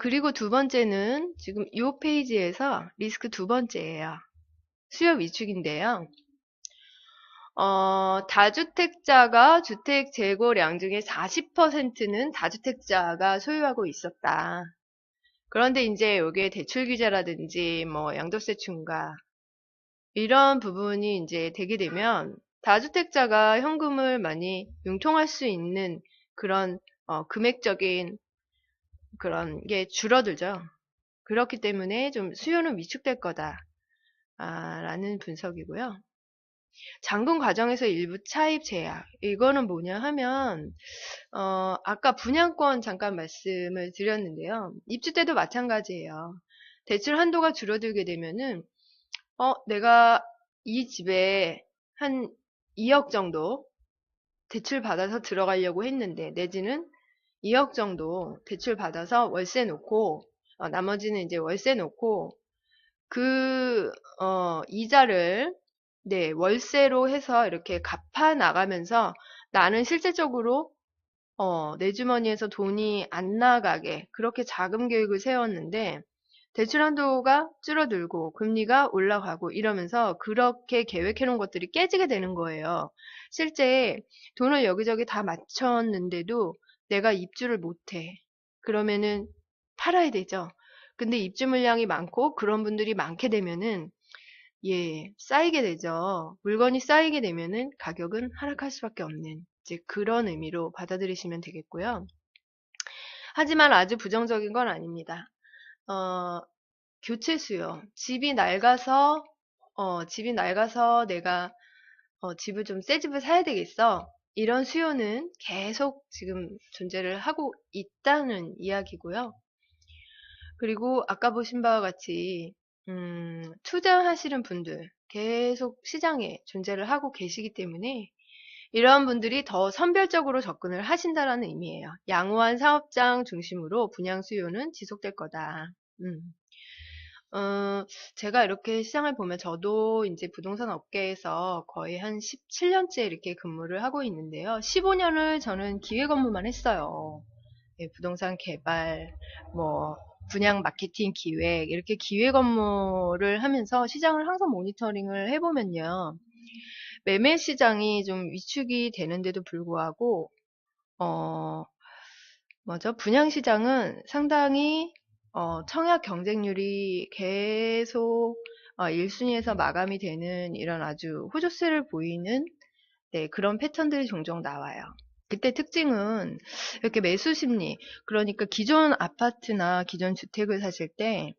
그리고 두 번째는 지금 이 페이지에서 리스크 두 번째예요. 수요 위축인데요. 다주택자가 주택 재고량 중에 40%는 다주택자가 소유하고 있었다. 그런데 이제 여기에 대출 규제라든지 뭐 양도세 중과 이런 부분이 이제 되게 되면 다주택자가 현금을 많이 융통할 수 있는 그런 금액적인 그런 게 줄어들죠. 그렇기 때문에 좀 수요는 위축될 거다. 라는 분석이고요. 잔금 과정에서 일부 차입 제약. 이거는 뭐냐 하면, 아까 분양권 잠깐 말씀을 드렸는데요. 입주 때도 마찬가지예요. 대출 한도가 줄어들게 되면은, 내가 이 집에 한 2억 정도 대출 받아서 들어가려고 했는데, 내지는 2억 정도 대출 받아서 월세 놓고, 나머지는 이제 월세 놓고, 그, 이자를, 네, 월세로 해서 이렇게 갚아 나가면서 나는 실질적으로, 내 주머니에서 돈이 안 나가게 그렇게 자금 계획을 세웠는데 대출 한도가 줄어들고 금리가 올라가고 이러면서 그렇게 계획해 놓은 것들이 깨지게 되는 거예요. 실제 돈을 여기저기 다 맞췄는데도 내가 입주를 못해. 그러면은 팔아야 되죠. 근데 입주 물량이 많고 그런 분들이 많게 되면은 예, 쌓이게 되죠. 물건이 쌓이게 되면은 가격은 하락할 수밖에 없는 이제 그런 의미로 받아들이시면 되겠고요. 하지만 아주 부정적인 건 아닙니다. 어, 교체 수요. 집이 낡아서 내가 집을 좀 새 집을 사야 되겠어. 이런 수요는 계속 지금 존재를 하고 있다는 이야기고요. 그리고 아까 보신 바와 같이 투자하시는 분들 계속 시장에 존재를 하고 계시기 때문에 이러한 분들이 더 선별적으로 접근을 하신다라는 의미예요. 양호한 사업장 중심으로 분양 수요는 지속될 거다. 음. 제가 이렇게 시장을 보면 저도 이제 부동산 업계에서 거의 한 17년째 이렇게 근무를 하고 있는데요. 15년을 저는 기획 업무만 했어요. 예, 부동산 개발, 뭐, 분양 마케팅 기획, 이렇게 기획 업무를 하면서 시장을 항상 모니터링을 해보면요. 매매 시장이 좀 위축이 되는데도 불구하고, 어, 뭐죠? 분양 시장은 상당히, 청약 경쟁률이 계속, 1순위에서 마감이 되는 이런 아주 호조세를 보이는, 네, 그런 패턴들이 종종 나와요. 그때 특징은 이렇게 매수 심리, 그러니까 기존 아파트나 기존 주택을 사실 때,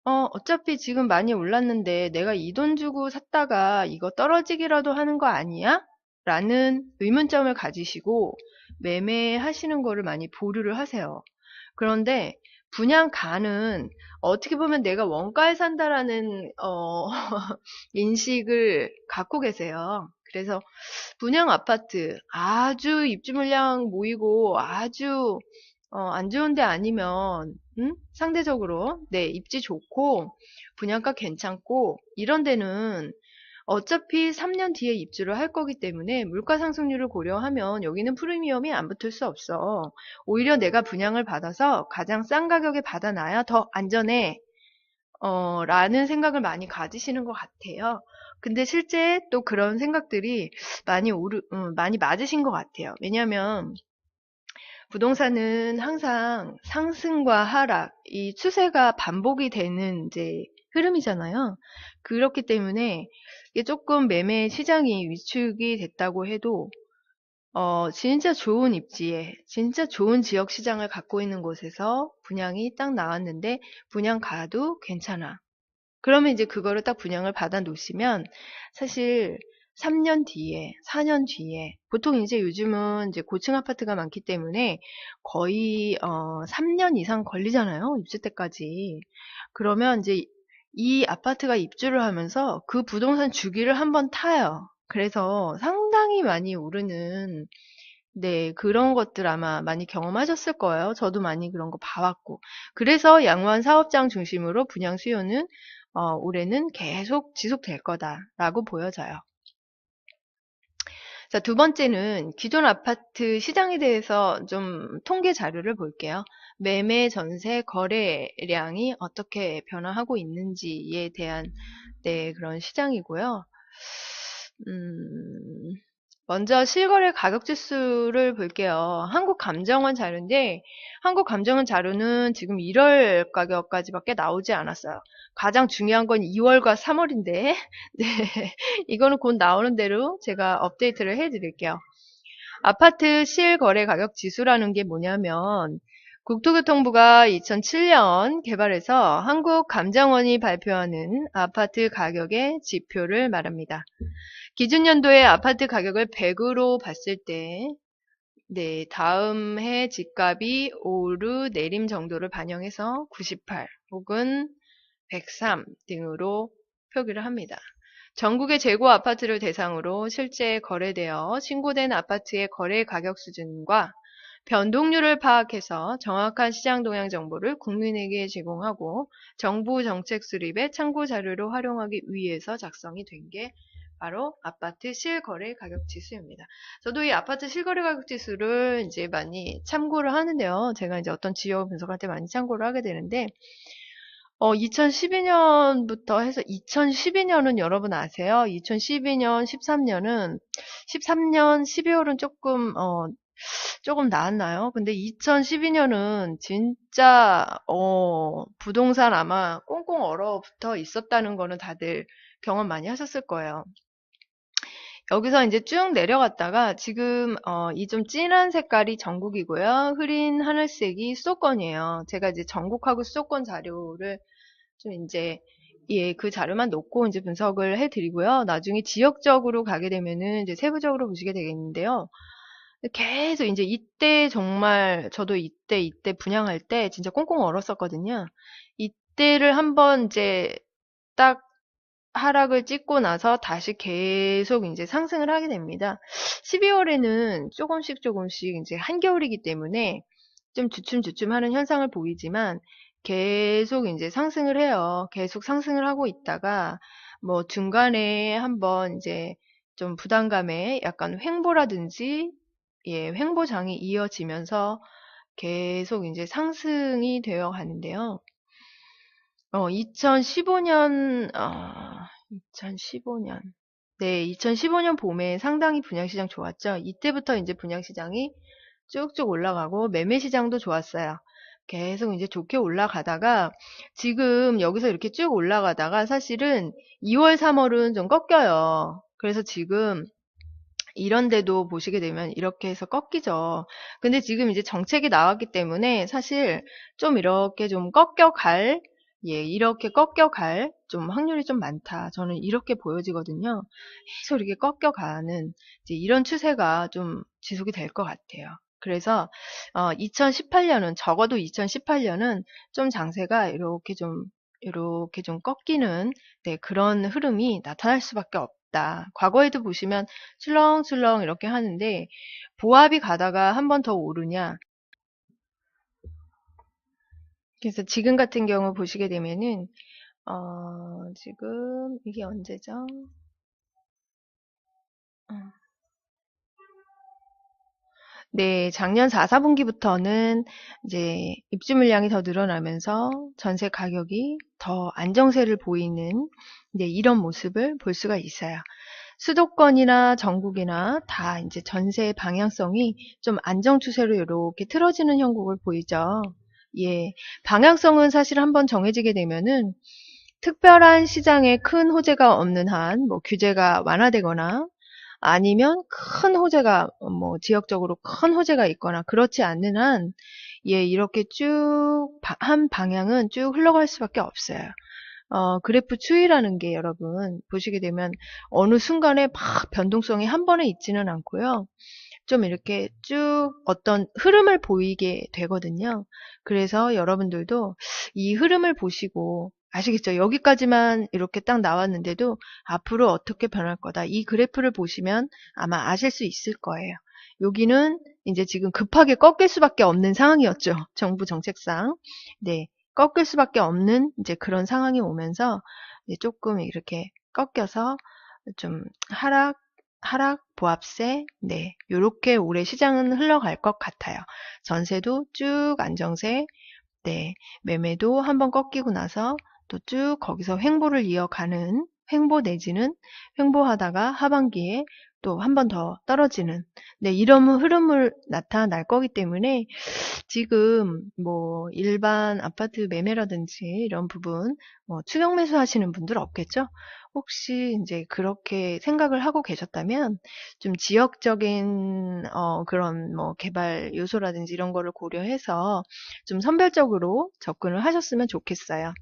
어차피 지금 많이 올랐는데 내가 이 돈 주고 샀다가 이거 떨어지기라도 하는 거 아니야? 라는 의문점을 가지시고 매매하시는 거를 많이 보류를 하세요. 그런데 분양가는 어떻게 보면 내가 원가에 산다라는 인식을 갖고 계세요. 그래서 분양 아파트 아주 입주 물량 모이고 아주 안 좋은 데 아니면 상대적으로 네, 입지 좋고 분양가 괜찮고 이런 데는 어차피 3년 뒤에 입주를 할 거기 때문에 물가 상승률을 고려하면 여기는 프리미엄이 안 붙을 수 없어. 오히려 내가 분양을 받아서 가장 싼 가격에 받아놔야 더 안전해. 라는 생각을 많이 가지시는 것 같아요. 근데 실제 또 그런 생각들이 많이 맞으신 것 같아요. 왜냐면 부동산은 항상 상승과 하락, 이 추세가 반복이 되는 이제 흐름이잖아요. 그렇기 때문에 이게 조금 매매 시장이 위축이 됐다고 해도 진짜 좋은 입지에, 진짜 좋은 지역 시장을 갖고 있는 곳에서 분양이 딱 나왔는데 분양가도 괜찮아. 그러면 이제 그거를 딱 분양을 받아 놓으시면 사실 3년 뒤에, 4년 뒤에 보통 이제 요즘은 이제 고층 아파트가 많기 때문에 거의 3년 이상 걸리잖아요. 입주 때까지. 그러면 이제 이 아파트가 입주를 하면서 그 부동산 주기를 한번 타요. 그래서 상당히 많이 오르는 네, 그런 것들 아마 많이 경험하셨을 거예요. 저도 많이 그런 거 봐왔고. 그래서 양호한 사업장 중심으로 분양 수요는 올해는 계속 지속될 거다라고 보여져요. 자, 두 번째는 기존 아파트 시장에 대해서 좀 통계 자료를 볼게요. 매매, 전세, 거래량이 어떻게 변화하고 있는지에 대한 네, 그런 시장이고요. 음, 먼저 실거래 가격 지수를 볼게요. 한국감정원 자료인데 한국감정원 자료는 지금 1월 가격까지밖에 나오지 않았어요. 가장 중요한 건 2월과 3월인데 네, 이거는 곧 나오는 대로 제가 업데이트를 해드릴게요. 아파트 실거래 가격 지수라는 게 뭐냐면 국토교통부가 2007년 개발해서 한국감정원이 발표하는 아파트 가격의 지표를 말합니다. 기준 연도의 아파트 가격을 100으로 봤을 때 네, 다음 해 집값이 오르 내림 정도를 반영해서 98 혹은 103 등으로 표기를 합니다. 전국의 재고 아파트를 대상으로 실제 거래되어 신고된 아파트의 거래 가격 수준과 변동률을 파악해서 정확한 시장 동향 정보를 국민에게 제공하고 정부 정책 수립의 참고 자료로 활용하기 위해서 작성이 된 게 바로 아파트 실거래 가격 지수입니다. 저도 이 아파트 실거래 가격 지수를 이제 많이 참고를 하는데요. 제가 이제 어떤 지역 분석할 때 많이 참고를 하게 되는데 2012년부터 해서 2012년은 여러분 아세요? 2012년, 13년은 13년 12월은 조금 나았나요? 근데 2012년은 진짜 부동산 아마 꽁꽁 얼어붙어 있었다는 거는 다들 경험 많이 하셨을 거예요. 여기서 이제 쭉 내려갔다가 지금 이 좀 진한 색깔이 전국이고요. 흐린 하늘색이 수도권이에요. 제가 이제 전국하고 수도권 자료를 좀 이제 예, 그 자료만 놓고 이제 분석을 해드리고요. 나중에 지역적으로 가게 되면은 이제 세부적으로 보시게 되겠는데요. 계속 이제 이때 정말 저도 이때 분양할 때 진짜 꽁꽁 얼었었거든요. 이때를 한번 이제 딱 하락을 찍고 나서 다시 계속 이제 상승을 하게 됩니다. 12월에는 조금씩 이제 한겨울이기 때문에 좀 주춤주춤 하는 현상을 보이지만 계속 이제 상승을 해요. 계속 상승을 하고 있다가 뭐 중간에 한번 이제 좀 부담감에 약간 횡보라든지 예, 횡보장이 이어지면서 계속 이제 상승이 되어 가는데요. 2015년, 2015년. 네, 2015년 봄에 상당히 분양시장 좋았죠. 이때부터 이제 분양시장이 쭉쭉 올라가고 매매시장도 좋았어요. 계속 이제 좋게 올라가다가 지금 여기서 이렇게 쭉 올라가다가 사실은 2월, 3월은 좀 꺾여요. 그래서 지금 이런데도 보시게 되면 이렇게 해서 꺾이죠. 근데 지금 이제 정책이 나왔기 때문에 사실 좀 이렇게 좀 꺾여갈, 예, 이렇게 꺾여갈 좀 확률이 좀 많다. 저는 이렇게 보여지거든요. 계속 이렇게 꺾여가는 이제 이런 추세가 좀 지속이 될 것 같아요. 그래서 2018년은 적어도 2018년은 좀 장세가 이렇게 좀 꺾이는 네, 그런 흐름이 나타날 수밖에 없다. 과거에도 보시면 출렁출렁 이렇게 하는데 보합이 가다가 한 번 더 오르냐. 그래서 지금 같은 경우 보시게 되면은 지금 이게 언제죠? 어. 네, 작년 4, 4분기부터는 이제 입주 물량이 더 늘어나면서 전세 가격이 더 안정세를 보이는 네, 이런 모습을 볼 수가 있어요. 수도권이나 전국이나 다 이제 전세 방향성이 좀 안정 추세로 이렇게 틀어지는 형국을 보이죠. 예, 방향성은 사실 한번 정해지게 되면은 특별한 시장에 큰 호재가 없는 한, 뭐 규제가 완화되거나 아니면 큰 호재가 뭐 지역적으로 큰 호재가 있거나 그렇지 않는 한, 예, 이렇게 쭉 한 방향은 쭉 흘러갈 수밖에 없어요. 그래프 추이라는 게 여러분 보시게 되면 어느 순간에 막 변동성이 한 번에 있지는 않고요. 좀 이렇게 쭉 어떤 흐름을 보이게 되거든요. 그래서 여러분들도 이 흐름을 보시고 아시겠죠? 여기까지만 이렇게 딱 나왔는데도 앞으로 어떻게 변할 거다. 이 그래프를 보시면 아마 아실 수 있을 거예요. 여기는 이제 지금 급하게 꺾일 수밖에 없는 상황이었죠. 정부 정책상. 네. 꺾일 수밖에 없는 이제 그런 상황이 오면서 이제 조금 이렇게 꺾여서 좀 하락 보합세, 네, 요렇게 올해 시장은 흘러갈 것 같아요. 전세도 쭉 안정세, 네, 매매도 한번 꺾이고 나서 또 쭉 거기서 횡보를 이어가는 횡보 내지는 횡보하다가 하반기에 또 한 번 더 떨어지는 네, 이런 흐름을 나타날 거기 때문에 지금 뭐 일반 아파트 매매라든지 이런 부분 뭐 추격 매수 하시는 분들 없겠죠? 혹시 이제 그렇게 생각을 하고 계셨다면 좀 지역적인 그런 뭐 개발 요소라든지 이런 거를 고려해서 좀 선별적으로 접근을 하셨으면 좋겠어요.